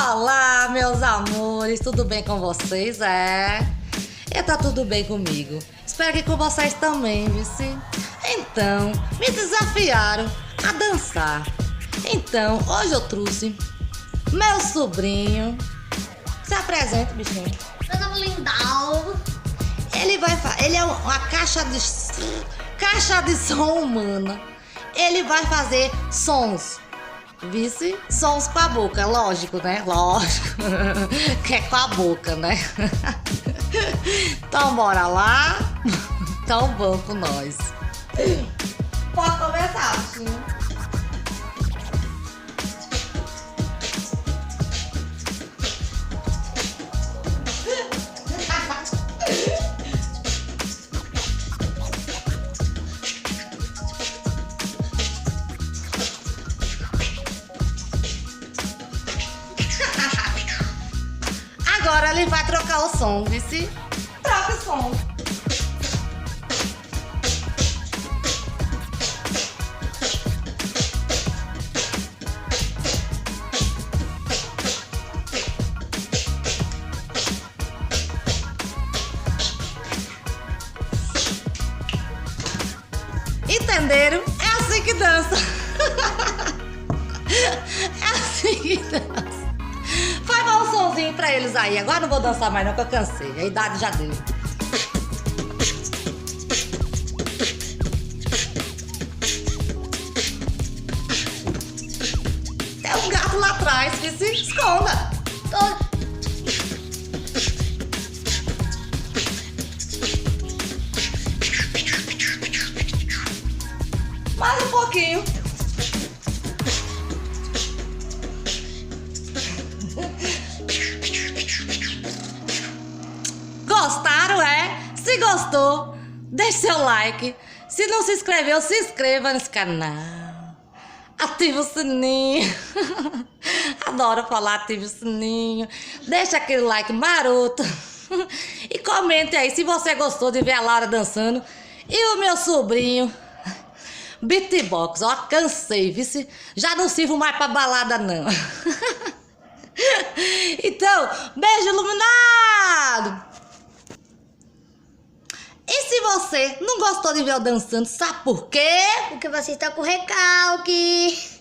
Olá, meus amores, tudo bem com vocês? Tá tudo bem comigo. Espero que com vocês também, vice. Então, me desafiaram a dançar. Então, hoje eu trouxe meu sobrinho. Se apresenta, bichinho. Meu nome é Lindal. Ele é uma caixa de som humana. Ele vai fazer sons. Vice? Sons com a boca, lógico, né? Lógico. Que é com a boca, né? Então bora lá. Então vamos com nós. Pode começar, bichinho. Agora ele vai trocar o som, vice? Troca o som. Entenderam? É assim que dança. É assim que dança. Faz um somzinho pra eles aí. Agora não vou dançar mais não, que eu cansei. A idade já deu. Tem um gato lá atrás que se esconda. Mais um pouquinho. Gostaram, Se gostou, deixe seu like. Se não se inscreveu, se inscreva nesse canal. Ativa o sininho. Adoro falar, ative o sininho. Deixa aquele like maroto. E comente aí se você gostou de ver a Laura dançando. E o meu sobrinho beatbox. Ó, cansei, vice. Já não sirvo mais pra balada, não. Então, beijo iluminado. E se você não gostou de ver eu dançando, sabe por quê? Porque você está com recalque.